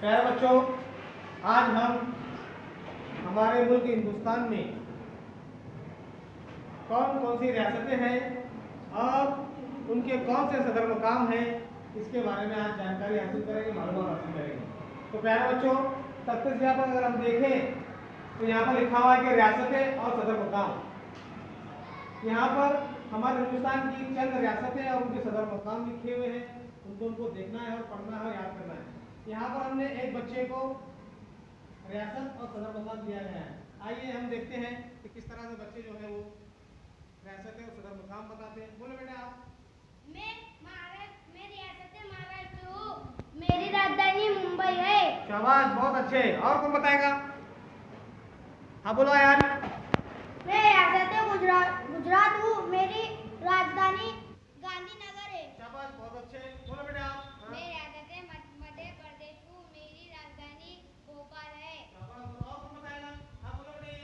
प्यारे बच्चों, आज हम हमारे मुल्क हिंदुस्तान में कौन कौन सी रियासतें हैं और उनके कौन से सदर मुकाम हैं, इसके बारे में आज जानकारी हासिल करेंगे, मालूमात हासिल करेंगे। तो प्यारे बच्चों, सबसे यहाँ पर अगर हम देखें तो यहाँ पर लिखा हुआ है कि रियासतें और सदर मुकाम। यहाँ पर हमारे हिंदुस्तान की चंद रियासतें और उनके सदर मुकाम लिखे हुए हैं, उनको देखना है और पढ़ना है और याद करना है। यहाँ पर हमने एक बच्चे को रियासत और सदर मुकाम दिया गया है। आइए हम देखते हैं कि किस तरह से बच्चे जो है वो रियासत और सदर मुकाम बताते हैं। बोलो बेटा आप। मैं रियासत महाराष्ट्र हूँ। मेरी राजधानी मुंबई है। शाबाश, बहुत अच्छे। और कौन बताएगा? हाँ बोलो यार। मैं रियासत गुजरात हूँ। मेरी राजधानी गांधीनगर है। शाबाश, बहुत अच्छे। बोलो बेटा आप। मैं रियासत मध्य प्रदेश हूँ। मेरी राजधानी भोपाल है। शाबाश, और कौन बताएगा? हाँ बोलो बेटा।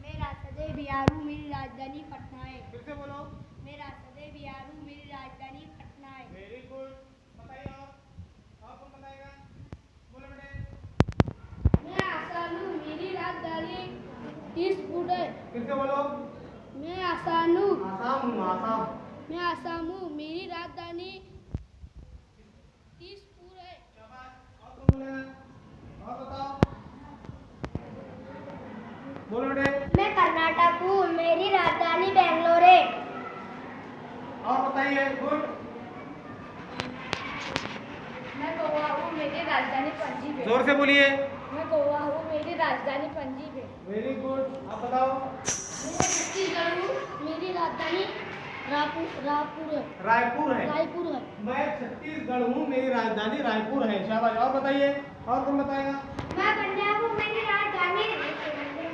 मैं रियासत बिहार हूँ। मेरी राजधानी पटना है। फिर से बोलो। मैं रियासत बिहार हूँ। मेरी राजधानी पटना है। Very good. बताइए और कौन बताएगा? बोलो बेटे। मैं आसाम हूँ। मेरी राजधानी दिसपुर है। फिर से बोलो। मैं आसाम हूँ। आसाम हूँ, आसाम। मैं आसाम हूँ। मेरी राजधानी दिसपुर है। शाबाश, और कौन बोलेगा? और बताओ। बोलो बेटे। मैं कर्नाटक हूँ। मेरी राजधानी बेंगलोर है। और बताइए। गुड। मैं गोवा हूँ। मेरी राजधानी पणजी है। जोर से बोलिए। मैं गोवा हूँ। मेरी राजधानी पणजी है। Very good. आप बताओ। मैं छत्तीसगढ़ हूँ। मेरी राजधानी रायपुर है। रायपुर है। रायपुर है। मैं छत्तीसगढ़ हूँ। मेरी राजधानी रायपुर है। शाबाश, और बताइए। और कौन बताएगा? मैं पंजाब हूँ। मेरी राजधानी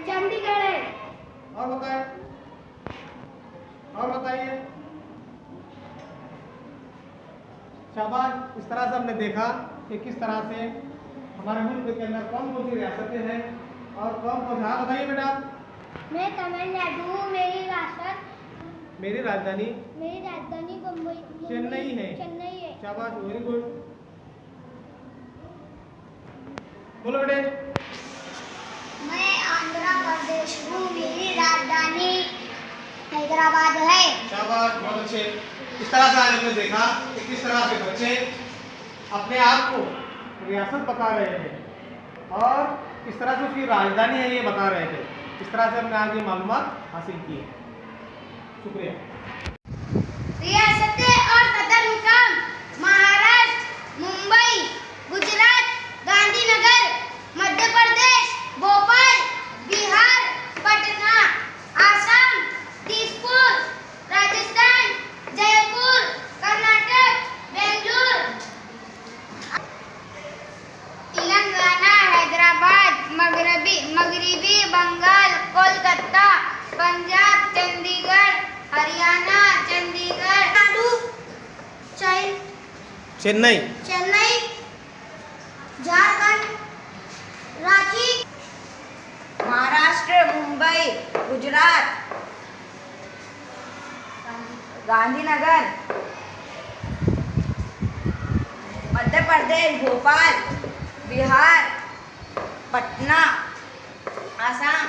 चंडीगढ़ है। और बताए। और बताइए। शाबाश, इस तरह से हमने देखा कि किस तरह से हमारे मुल्क के अंदर कौन कौन सी रियासतें हैं और कौन कौन। हाँ बताइए बेटा। मैं तमिलनाडु हूँ। मेरी राजधानी बम्बई चेन्नई है। चेन्नई है। शाबाश, वेरी गुड। बोलो बेटे। मैं आंध्र प्रदेश हूँ। मेरी राजधानी हैदराबाद है। शाबाश, बहुत अच्छे। इस तरह से आज हमने देखा कि किस तरह से बच्चे अपने आप को रियासत बता रहे थे और किस तरह से उसकी राजधानी है ये बता रहे थे। इस तरह से हमने आज ये मालूमात हासिल की है। शुक्रिया। रियासतें और सदर मुकाम: महाराष्ट्र मुंबई, गुजरात गांधीनगर, मध्य प्रदेश भोपाल, बिहार पटना, आसाम दिसपुर, राजस्थान जयपुर, कर्नाटक बेंगलुरु, तेलंगाना हैदराबाद, मगरबी बंगाल कोलकाता, पंजाब चंडीगढ़, हरियाणा चंडीगढ़, चेन्नई, झारखंड रांची, महाराष्ट्र मुंबई, गुजरात गांधीनगर, मध्य प्रदेश भोपाल, बिहार पटना, आसाम